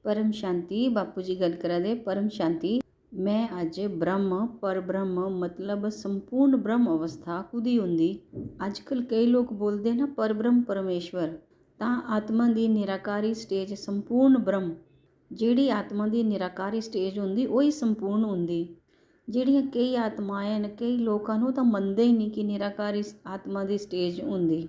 परम शांति बापू जी गल करा दे। परम शांति मैं अज ब्रह्म पर ब्रह्म मतलब संपूर्ण ब्रह्म अवस्था कुदी हुंदी। अजकल कई लोग बोलते ना पर ब्रह्म परमेश्वर, तां आत्मा की निराकारी स्टेज संपूर्ण ब्रह्म। जिहड़ी आत्मा की निराकारी स्टेज हुंदी वही संपूर्ण हुंदी। जिहड़ियां कई आत्माएं ने कई लोगों को तो मनदे ही नहीं कि निराकारी आत्मा की स्टेज हुंदी,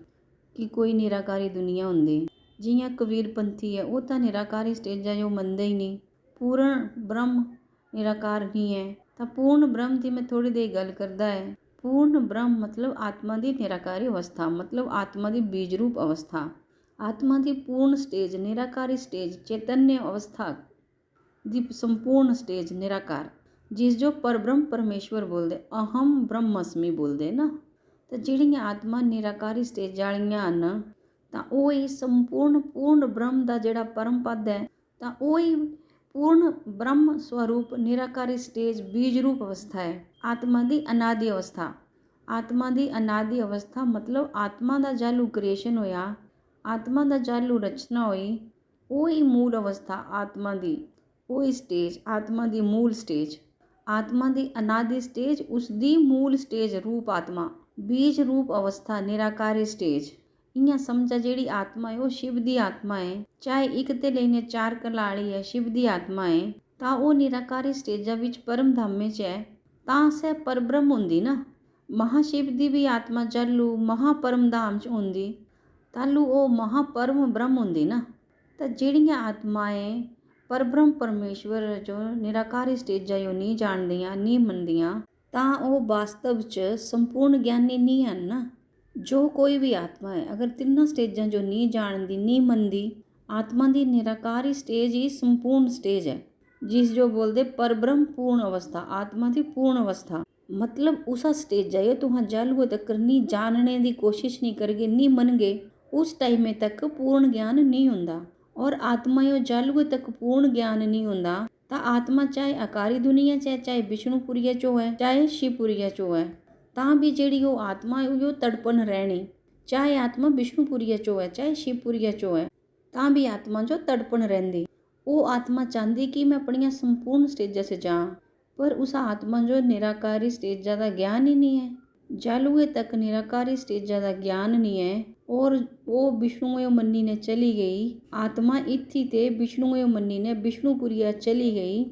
कि कोई निराकारी दुनिया हुंदी। जियां कबीरपंथी है वो तो निराकारी स्टेजा जो मनदे ही नहीं, पूर्ण ब्रह्म निराकार नहीं है। तो पूर्ण ब्रह्म की मैं थोड़ी देर गल करदा है। पूर्ण ब्रह्म मतलब आत्मा की निराकारी अवस्था, मतलब आत्मा की बीज रूप अवस्था, आत्मा की पूर्ण स्टेज निराकारी स्टेज, चैतन्य अवस्था की संपूर्ण स्टेज निराकार, जिस जो परब्रह्म परमेश्वर बोलते, अहम ब्रह्मस्मि बोलते ना। तो जिहड़ियां आत्मा निराकारी स्टेज वालियां हन ਤਾਂ ਉਹ ਹੀ ਸੰਪੂਰਨ ਪੂਰਨ ਬ੍ਰਹਮ ਦਾ ਜਿਹੜਾ ਪਰਮ ਪਦ ਹੈ, ਤਾਂ ਉਹ ਹੀ ਪੂਰਨ ਬ੍ਰਹਮ ਸਵਰੂਪ ਨਿਰਾਕਾਰੀ ਸਟੇਜ ਬੀਜ ਰੂਪ ਅਵਸਥਾ ਹੈ। ਆਤਮਾ ਦੀ ਅਨਾਦਿ ਅਵਸਥਾ, ਆਤਮਾ ਦੀ ਅਨਾਦਿ ਅਵਸਥਾ ਮਤਲਬ ਆਤਮਾ ਦਾ ਜਾਲੂ ਕ੍ਰੀਏਸ਼ਨ ਹੋਇਆ, ਆਤਮਾ ਦਾ ਜਾਲੂ ਰਚਨਾ ਹੋਈ, ਉਹ ਹੀ ਮੂਲ ਅਵਸਥਾ ਆਤਮਾ ਦੀ, ਉਹ ਹੀ ਸਟੇਜ ਆਤਮਾ ਦੀ ਮੂਲ ਸਟੇਜ, ਆਤਮਾ ਦੀ ਅਨਾਦਿ ਸਟੇਜ ਉਸ ਦੀ ਮੂਲ ਸਟੇਜ ਰੂਪ ਆਤਮਾ, बीज रूप अवस्था निराकारी स्टेज। इयां समझा जिहड़ी आत्मा है वो शिव की आत्मा है, चाहे एक ते लेने चार कलाड़ी है शिव की आत्मा है, तां वो निराकारी स्टेजा विच परम धामे च है, तां सह परब्रह्म हुंदी ना। महाशिव की भी आत्मा चालू महापरम धाम च हुंदी, तालू वो महापरम ब्रह्म हुंदी ना। तो जिहड़ियां आत्माएं परब्रह्म परमेश्वर जो निराकारी स्टेजा जो नहीं जानदियां नहीं मनदियां, तां वो वास्तव च संपूर्ण ज्ञानी नहीं हैं ना। जो कोई भी आत्मा है अगर तिन्नों स्टेजां जो नहीं जानती नहीं मनती, आत्मा की निराकारी स्टेज ही संपूर्ण स्टेज है, जिस जो बोलते परब्रह्म पूर्ण अवस्था, आत्मा की पूर्ण अवस्था मतलब उस स्टेज है तुहां जालूए तक नहीं जानने की कोशिश नहीं करगे नहीं मनगे, उस टाइम तक पूर्ण ज्ञान नहीं हुंदा। और आत्मा यो जालूए तक पूर्ण ज्ञान नहीं हुंदा, ਤਾਂ आत्मा चाहे आकारी दुनिया च है, चाहे विष्णुपुरिया चो है, चाहे शिवपुरिया चो है, ਤਾਂ भी जिहड़ी वो आत्मा है वो तड़पन रहनी। चाहे आत्मा विष्णुपुरिया चो है चाहे शिवपुरिया चो है, ਤਾਂ भी आत्मा जो तड़पन रहिंदी। वो आत्मा चाहती कि मैं अपनियां संपूर्ण स्टेजा से जाऊँ, पर उस आत्मा जो निराकारी स्टेजा का ज्ञान ही नहीं है, जालूए तक निराकारी स्टेजा का ज्ञान नहीं है, और वो विष्णुए मन्नी ने चली गई आत्मा इत्थी ते विष्णुए मन्नी ने विष्णुपुरिया चली गई,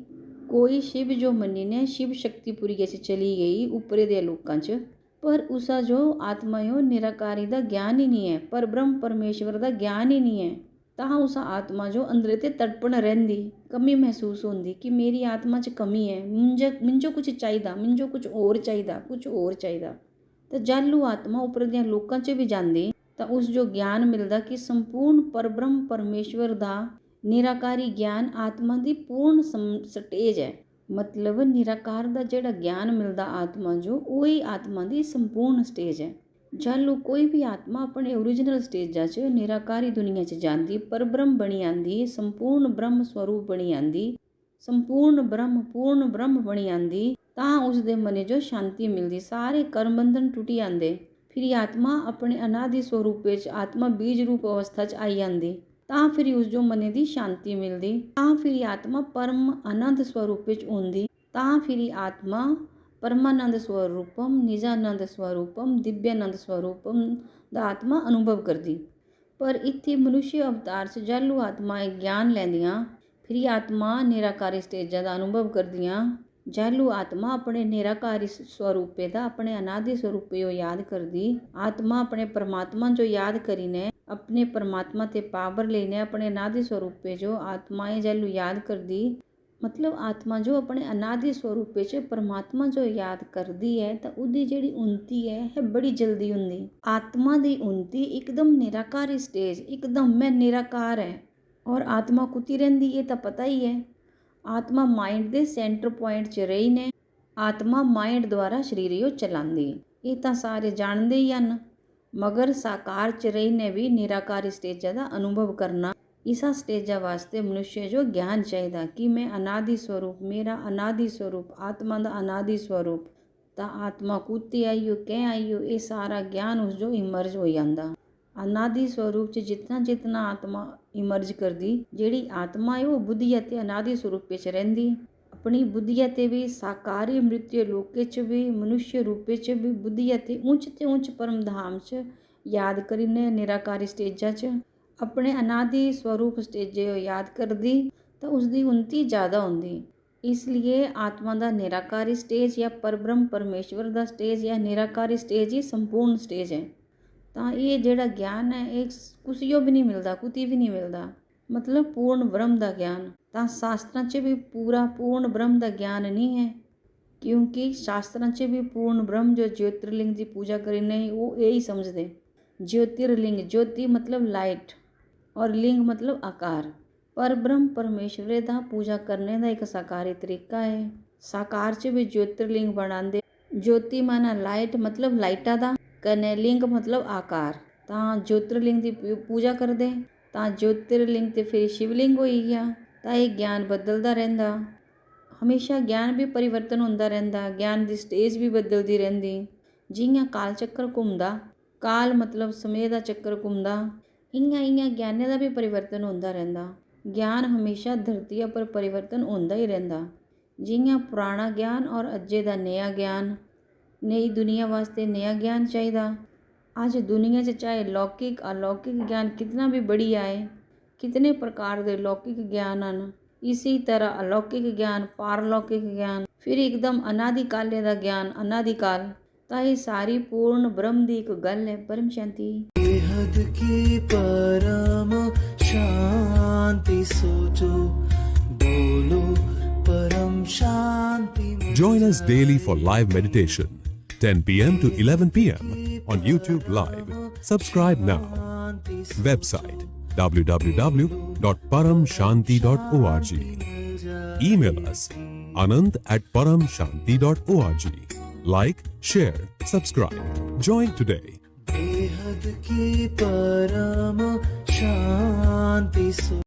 कोई शिव जो मन्नी ने शिव शक्तिपुरिया से चली गई ऊपरे दे लोकां च, पर उसा जो आत्मा यो निराकारी का ज्ञान ही नहीं है, पर ब्रह्म परमेश्वर का ज्ञान ही नहीं है। तां उस आत्मा जो अंदरे ते तड़पण रहिंदी, कमी महसूस होंदी कि मेरी आत्मा च कमी है, मिंजो कुछ चाहिदा, मिंजो कुछ होर चाहिदा, कुछ होर चाहिदा। तो जालू आत्मा उपर दियां लोकां च भी जांदी तो उस जो ज्ञान मिलता कि संपूर्ण परब्रह्म परमेश्वर का निराकारी ज्ञान आत्मा की पूर्ण स्टेज है, मतलब निराकार का जिहड़ा ज्ञान मिलता आत्मा जो वही आत्मा की संपूर्ण स्टेज है। जालू कोई भी आत्मा अपने ओरिजिनल स्टेजा च निराकारी दुनिया च जाती, परब्रह्म बनी आंदी, संपूर्ण ब्रह्म स्वरूप बनी आंदी, संपूर्ण ब्रह्म पूर्ण ब्रह्म बनी आंदी, तां उसदे मने जो शांति मिलती, सारे कर्म बंधन टुटी आंदे। फिर आत्मा अपने अनादि स्वरूप आत्मा बीज रूप अवस्था च आई आंदी, तां फिर उस जो मने दी शांति मिलती, तां फिर आत्मा परम आनंद स्वरूप होंदी, तां फिर आत्मा परमानंद स्वरूपम निजानंद स्वरूपम दिव्यानंद स्वरूपम दा आत्मा अनुभव करती। पर इत्थे मनुष्य अवतार से जालू आत्माएं ज्ञान लैंदियां, फिर आत्मा निराकारी स्टेजा का अनुभव करदियां। जालू आत्मा अपने निराकारी स्वरूपे दा अपने अनादि स्वरूपे जो याद करदी, आत्मा अपने परमात्मा जो याद करीने अपने परमात्मा ते पावर लेने अपने अनादि स्वरूपे जो आत्माएं जालू याद करदी, मतलब आत्मा जो अपने अनादि स्वरूपे च परमात्मा जो याद करदी है, तो उहदी जिहड़ी उन्नति है बड़ी जल्दी हुंदी। आत्मा दी उन्नति एकदम निराकारी स्टेज, एकदम मैं निराकार है, और आत्मा कुती रहिंदी है तो पता ही है। आत्मा माइंड के सेंटर पॉइंट च रही ने, आत्मा माइंड द्वारा शरीर यो चलांदी, ये तो सारे जानते ही हैं। मगर साकार च रही ने भी निराकारी स्टेजा का अनुभव करना, इसा स्टेजा वास्ते मनुष्य जो ज्ञान चाहिए कि मैं अनादि स्वरूप, मेरा अनादि स्वरूप आत्मा का अनादि स्वरूप, तो आत्मा कुत्ती आई हो कैं आई हो, ये सारा ज्ञान उस जो इमर्ज हो जाता। अनादि स्वरूप च जितना जितना आत्मा ਇਮਰਜ ਕਰਦੀ। ਜਿਹੜੀ ਆਤਮਾ ਹੈ ਉਹ ਬੁੱਧੀ ਅਤੇ ਅਨਾਦਿ ਸਰੂਪ ਵਿੱਚ ਰਹਿੰਦੀ। ਆਪਣੀ ਬੁੱਧੀ ਅਤੇ ਵੀ ਸਾਕਾਰੀ ਮ੍ਰਿਤਯ ਲੋਕੇ 'ਚ ਵੀ ਮਨੁष्य ਰੂਪੇ 'ਚ ਵੀ ਬੁੱਧੀ ਅਤੇ ਉੱਚ ਤੇ ਉੱਚ ਪਰਮਧਾਮ 'ਚ ਯਾਦ ਕਰੀਨੇ ਨਿਰਾਕਾਰੀ ਸਟੇਜਾਂ 'ਚ ਆਪਣੇ ਅਨਾਦਿ ਸਵਰੂਪ ਸਟੇਜੇ ਯਾਦ ਕਰਦੀ ਤਾਂ ਉਸਦੀ ਉਨਤੀ ਜ਼ਿਆਦਾ ਹੁੰਦੀ। ਇਸ ਲਈ ਆਤਮਾ ਦਾ ਨਿਰਾਕਾਰੀ ਸਟੇਜ ਜਾਂ ਪਰਬ੍ਰਹਮ ਪਰਮੇਸ਼ਵਰ ਦਾ ਸਟੇਜ ਜਾਂ ਨਿਰਾਕਾਰੀ ਸਟੇਜ ਹੀ ਸੰਪੂਰਨ ਸਟੇਜ ਹੈ। ਤਾਂ ਇਹ ਜਿਹੜਾ ਗਿਆਨ ਹੈ ਇਹ ਕੁਸਿਓ ਵੀ ਨਹੀਂ ਮਿਲਦਾ, ਕੁਤੀ ਵੀ ਨਹੀਂ ਮਿਲਦਾ, ਮਤਲਬ ਪੂਰਨ ਬ੍ਰਹਮ ਦਾ ਗਿਆਨ। ਤਾਂ ਸ਼ਾਸਤਰਾਂ 'ਚ ਵੀ ਪੂਰਨ ਬ੍ਰਹਮ ਦਾ ਗਿਆਨ ਨਹੀਂ ਹੈ, ਕਿਉਂਕਿ ਸ਼ਾਸਤਰਾਂ 'ਚ ਵੀ ਪੂਰਨ ਬ੍ਰਹਮ ਜੋ ਜੋਤਿਰਲਿੰਗ ਦੀ ਪੂਜਾ ਕਰੀ ਨਹੀਂ ਉਹ ਇਹ ਹੀ ਸਮਝਦੇ। ज्योतिर्लिंग, ज्योति मतलब लाइट और लिंग मतलब आकार। पर ब्रह्म परमेश्वरे दा पूजा करने का एक साकारी तरीका है। साकार च भी ज्योतिर्लिंग बनाते। ज्योति माना लाइट मतलब लाइटा दा, कने लिंग मतलब आकार। तां ज्योतिर्लिंग की पूजा करते तां ज्योतिर्लिंग ते फिर शिवलिंग होई गया। तां ये ज्ञान बदलता रहिंदा, हमेशा ज्ञान भी परिवर्तन होंदा रहिंदा, ज्ञान की स्टेज भी बदलती रहिंदी। जियां काल चक्कर घूमदा, काल मतलब समय का चक्कर घूमदा, इयां ज्ञाने का भी परिवर्तन होंदा रहिंदा। ज्ञान हमेशा धरती पर परिवर्तन होंदा ही रहिंदा। जियां पुराना ज्ञान और अज्जे का नया ज्ञान, नई दुनिया वास्ते नया ज्ञान चाहिए। अज दुनिया 'च चाहे लौकिक अलौकिक ज्ञान कितना भी बढ़िया है, कितने प्रकार के लौकिक ज्ञान हैं, इसी तरह अलौकिक ज्ञान, पारलौकिक ज्ञान, फिर एकदम अनादिकाले का ज्ञान, अनादिकाल। ਤਾਂ ਇਹ ਸਾਰੀ ਪੂਰਨ ਬ੍ਰਹਮ ਦੀ ਇੱਕ ਗੱਲ ਹੈ। ਪਰਮ ਸ਼ਾਂਤੀ। बेहद की परम शांति सोचो, बोलो परम शांति। Join us daily for live meditation, 10 p.m. to 11 p.m. on YouTube Live. Subscribe now. Website www.paramshanti.org. Email us anand@paramshanti.org. Like, share, subscribe. Join today. बेहद की परम शांति।